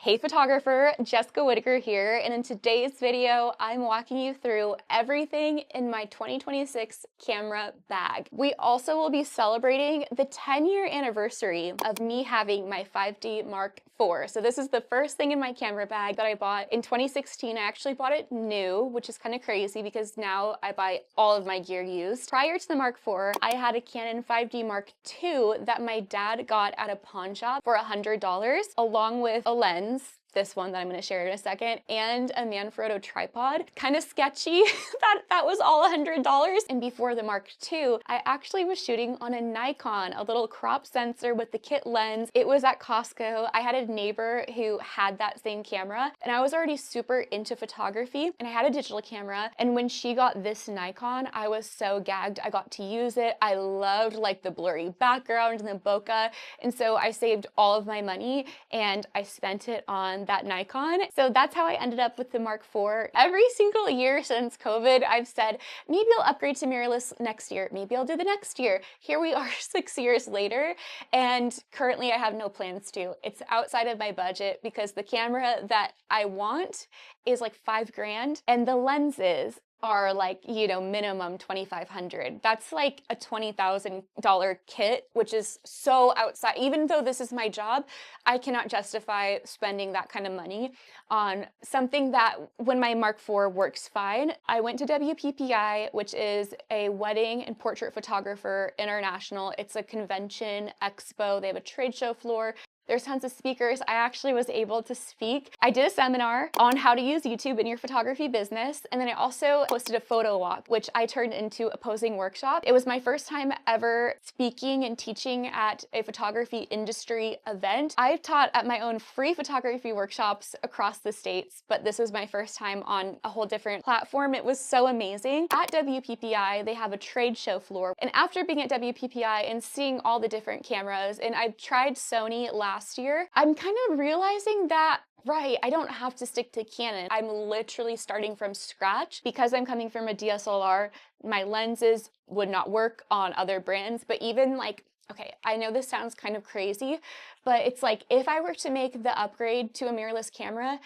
Hey photographer, Jessica Whitaker here, and in today's video, I'm walking you through everything in my 2026 camera bag. We also will be celebrating the 10-year anniversary of me having my 5D Mark IV. So this is the first thing in my camera bag that I bought in 2016. I actually bought it new, which is kind of crazy because now I buy all of my gear used. Prior to the Mark IV, I had a Canon 5D Mark II that my dad got at a pawn shop for $100, along with a lens, this one that I'm going to share in a second, and a Manfrotto tripod. Kind of sketchy that was all $100. And before the Mark II, I actually was shooting on a Nikon, a little crop sensor with the kit lens. It was at Costco. I had a neighbor who had that same camera, and I was already super into photography, and I had a digital camera. And when she got this Nikon, I was so gagged. I got to use it. I loved like the blurry background and the bokeh. And so I saved all of my money and I spent it on that Nikon. So that's how I ended up with the Mark IV. Every single year since COVID, I've said, maybe I'll upgrade to mirrorless next year. Maybe I'll do the next year. Here we are 6 years later, and currently I have no plans to. It's outside of my budget because the camera that I want is like $5,000 and the lenses are like, you know, minimum $2,500. That's like a $20,000 kit, which is so outside. Even though this is my job, I cannot justify spending that kind of money on something that when my Mark IV works fine. I went to WPPI, which is a wedding and portrait photographer international. It's a convention expo. They have a trade show floor. There's tons of speakers. I actually was able to speak. I did a seminar on how to use YouTube in your photography business. And then I also hosted a photo walk, which I turned into a posing workshop. It was my first time ever speaking and teaching at a photography industry event. I've taught at my own free photography workshops across the States, but this was my first time on a whole different platform. It was so amazing. At WPPI, they have a trade show floor. And after being at WPPI and seeing all the different cameras, and I've tried Sony last year, I'm kind of realizing that, right, I don't have to stick to Canon. I'm literally starting from scratch because I'm coming from a DSLR. My lenses would not work on other brands, but even like, okay, I know this sounds kind of crazy, but it's like if I were to make the upgrade to a mirrorless camera,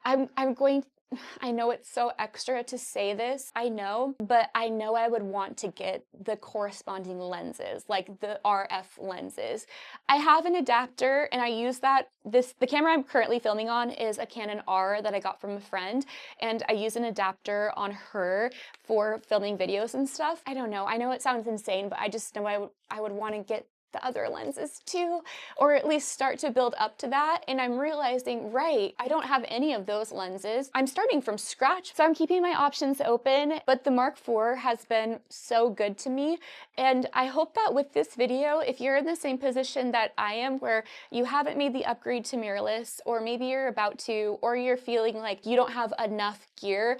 I know it's so extra to say this, I know, but I know I would want to get the corresponding lenses, like the RF lenses. I have an adapter and I use that. The camera I'm currently filming on is a Canon R that I got from a friend, and I use an adapter on her for filming videos and stuff. I don't know, I know it sounds insane, but I just know I would want to get the other lenses too, or at least start to build up to that. And I'm realizing, right, I don't have any of those lenses. I'm starting from scratch, so I'm keeping my options open, but the Mark IV has been so good to me. And I hope that with this video, if you're in the same position that I am, where you haven't made the upgrade to mirrorless, or maybe you're about to, or you're feeling like you don't have enough gear,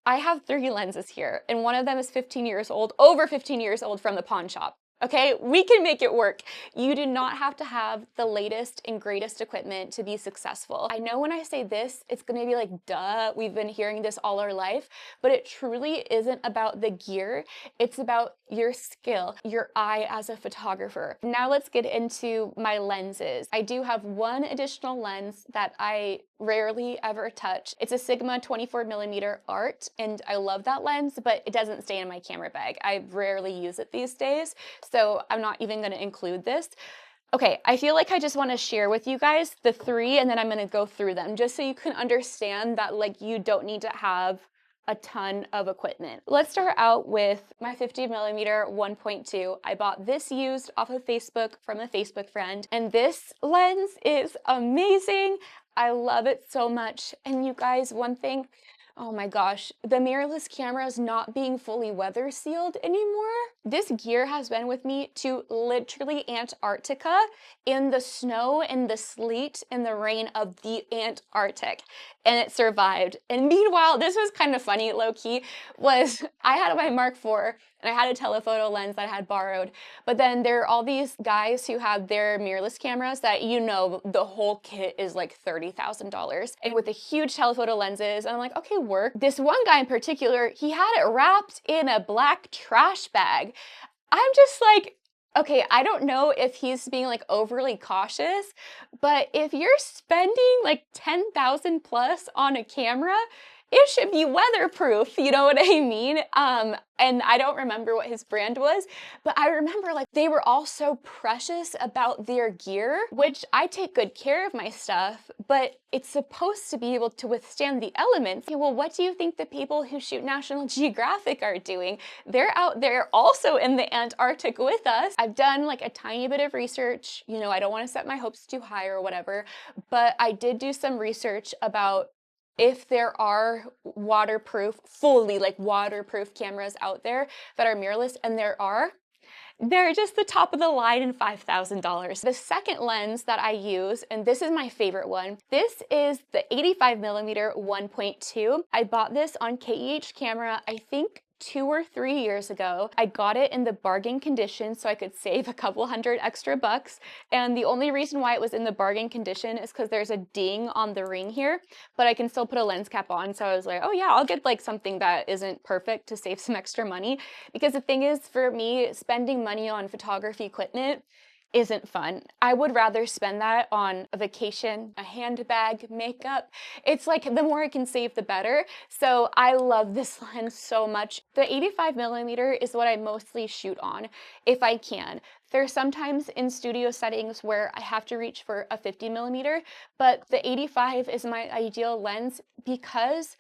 I have 3 lenses here, and one of them is 15 years old, over 15 years old from the pawn shop. Okay, we can make it work. You do not have to have the latest and greatest equipment to be successful. I know when I say this, it's gonna be like, duh, we've been hearing this all our life, but it truly isn't about the gear. It's about your skill, your eye as a photographer. Now let's get into my lenses. I do have one additional lens that I rarely ever touch. It's a Sigma 24mm art, and I love that lens, but it doesn't stay in my camera bag. I rarely use it these days, so I'm not even gonna include this. Okay, I feel like I just wanna share with you guys the 3, and then I'm gonna go through them just so you can understand that like you don't need to have a ton of equipment. Let's start out with my 50mm 1.2. I bought this used off of Facebook from a Facebook friend, and this lens is amazing. I love it so much. And you guys, one thing, oh my gosh, the mirrorless camera is not being fully weather sealed anymore. This gear has been with me to literally Antarctica in the snow and the sleet and the rain of the Antarctic, and it survived. And meanwhile, this was kind of funny, low-key, was I had my Mark IV and I had a telephoto lens that I had borrowed, but then there are all these guys who have their mirrorless cameras that, you know, the whole kit is like $30,000, and with the huge telephoto lenses, and I'm like, okay, work. This one guy in particular, he had it wrapped in a black trash bag. I'm just like, Okay, I don't know if he's being like overly cautious, but if you're spending like 10,000 plus on a camera, it should be weatherproof, you know what I mean? And I don't remember what his brand was, but I remember like they were all so precious about their gear, which I take good care of my stuff, but it's supposed to be able to withstand the elements. Okay, well, what do you think the people who shoot National Geographic are doing? They're out there also in the Antarctic with us. I've done like a tiny bit of research. You know, I don't want to set my hopes too high or whatever, but I did do some research about if there are waterproof, fully like waterproof cameras out there that are mirrorless, and there are. They're just the top of the line in $5,000. The second lens that I use, and this is my favorite one, this is the 85mm 1.2. I bought this on KEH Camera, I think 2 or 3 years ago. I got it in the bargain condition so I could save a couple hundred extra bucks. And the only reason why it was in the bargain condition is because there's a ding on the ring here, but I can still put a lens cap on. So I was like, oh yeah, I'll get like something that isn't perfect to save some extra money. Because the thing is, for me, spending money on photography equipment isn't fun. I would rather spend that on a vacation, a handbag, makeup. It's like the more I can save, the better. So I love this lens so much. The 85mm is what I mostly shoot on if I can. There's sometimes in studio settings where I have to reach for a 50mm, but the 85 is my ideal lens because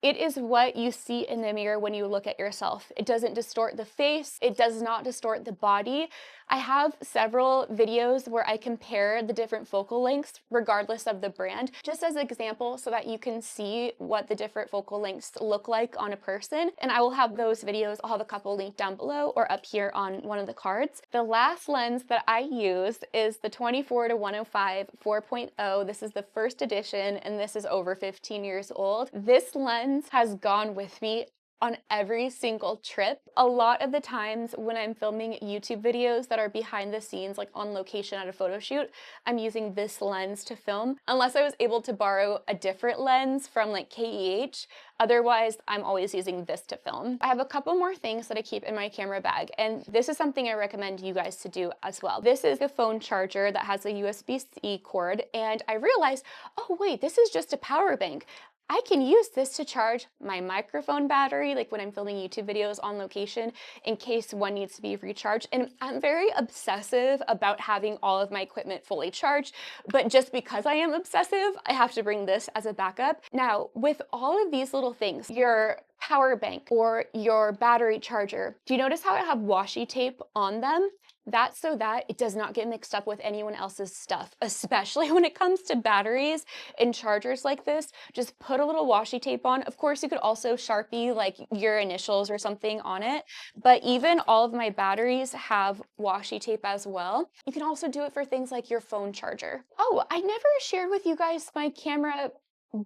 it is what you see in the mirror when you look at yourself. It doesn't distort the face. It does not distort the body. I have several videos where I compare the different focal lengths regardless of the brand, just as an example so that you can see what the different focal lengths look like on a person. And I will have those videos, I'll have a couple linked down below or up here on one of the cards. The last lens that I use is the 24-105 4.0. This is the first edition and this is over 15 years old. This lens has gone with me on every single trip. A lot of the times when I'm filming YouTube videos that are behind the scenes, like on location at a photo shoot, I'm using this lens to film, unless I was able to borrow a different lens from like KEH. Otherwise, I'm always using this to film. I have a couple more things that I keep in my camera bag, and this is something I recommend you guys to do as well. This is a phone charger that has a USB-C cord, and I realized, oh wait, this is just a power bank. I can use this to charge my microphone battery, like when I'm filming YouTube videos on location, in case one needs to be recharged. And I'm very obsessive about having all of my equipment fully charged, but just because I am obsessive, I have to bring this as a backup. Now, with all of these little things, your power bank or your battery charger, do you notice how I have washi tape on them? That's so that it does not get mixed up with anyone else's stuff, especially when it comes to batteries and chargers like this. Just put a little washi tape on. Of course, you could also Sharpie like your initials or something on it, but even all of my batteries have washi tape as well. You can also do it for things like your phone charger. Oh, I never shared with you guys my camera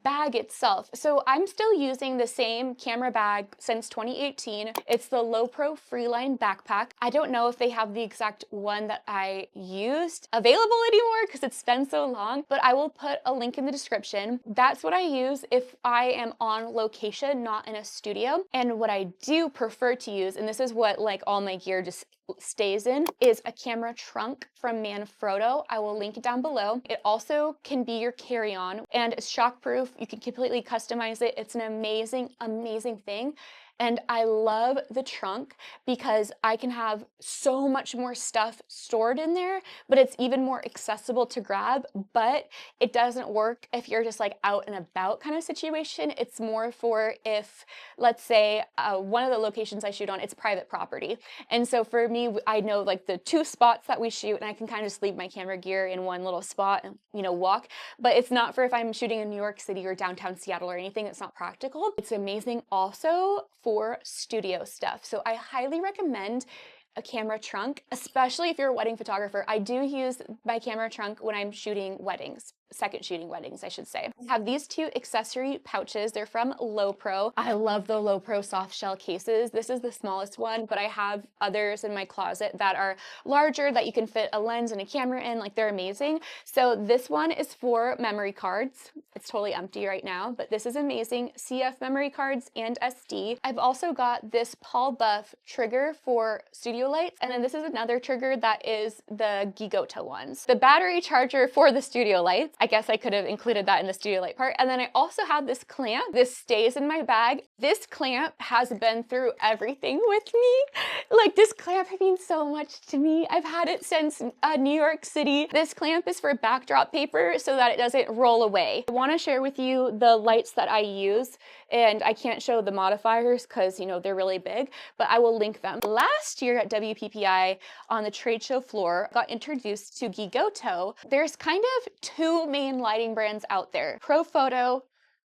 bag itself. So I'm still using the same camera bag since 2018. It's the Low Pro Freeline backpack. I don't know if they have the exact one that I used available anymore because it's been so long, but I will put a link in the description. That's what I use if I am on location, not in a studio. And what I do prefer to use, and this is what like all my gear just stays in, is a camera trunk from Manfrotto. I will link it down below. It also can be your carry-on and it's shockproof. You can completely customize it. It's an amazing, amazing thing. And I love the trunk because I can have so much more stuff stored in there, but it's even more accessible to grab. But it doesn't work if you're just like out and about kind of situation. It's more for if, let's say, one of the locations I shoot on, it's private property. And so for me, I know like the 2 spots that we shoot and I can kind of just leave my camera gear in one little spot and, you know, walk. But it's not for if I'm shooting in New York City or downtown Seattle or anything. It's not practical. It's amazing also for studio stuff. So I highly recommend a camera trunk, especially if you're a wedding photographer. I do use my camera trunk when I'm shooting weddings. second shooting weddings, I should say. I have these two accessory pouches. They're from Lowpro. I love the Lowpro soft shell cases. This is the smallest one, but I have others in my closet that are larger that you can fit a lens and a camera in. Like, they're amazing. So this one is for memory cards. It's totally empty right now, but this is amazing. CF memory cards and SD. I've also got this Paul Buff trigger for studio lights. And then this is another trigger that is the Geekoto ones. The battery charger for the studio lights. I guess I could have included that in the studio light part. And then I also have this clamp. This stays in my bag. This clamp has been through everything with me. Like, this clamp means so much to me. I've had it since New York City. This clamp is for backdrop paper so that it doesn't roll away. I want to share with you the lights that I use, and I can't show the modifiers because, you know, they're really big, but I will link them. Last year at WPPI on the trade show floor, I got introduced to Geekoto. There's kind of two main lighting brands out there, Profoto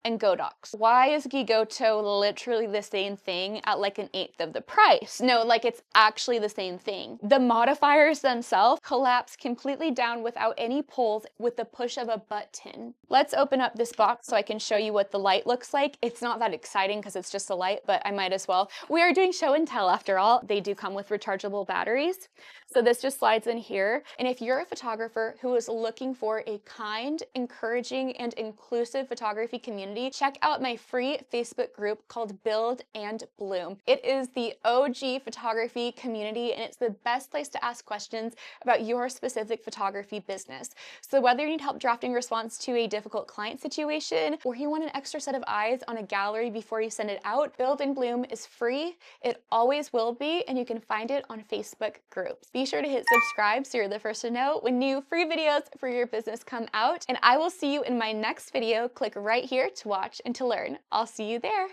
and Godox. Why is Geekoto literally the same thing at like 1/8 of the price? No, like, it's actually the same thing. The modifiers themselves collapse completely down without any pulls with the push of a button. Let's open up this box so I can show you what the light looks like. It's not that exciting because it's just a light, but I might as well. We are doing show and tell after all. They do come with rechargeable batteries. So this just slides in here. And if you're a photographer who is looking for a kind, encouraging, and inclusive photography community, check out my free Facebook group called Build and Bloom. It is the OG photography community, and it's the best place to ask questions about your specific photography business. So whether you need help drafting a response to a difficult client situation, or you want an extra set of eyes on a gallery before you send it out, Build and Bloom is free. It always will be, and you can find it on Facebook groups. Be sure to hit subscribe so you're the first to know when new free videos for your business come out, and I will see you in my next video. Click right here to watch and to learn. I'll see you there.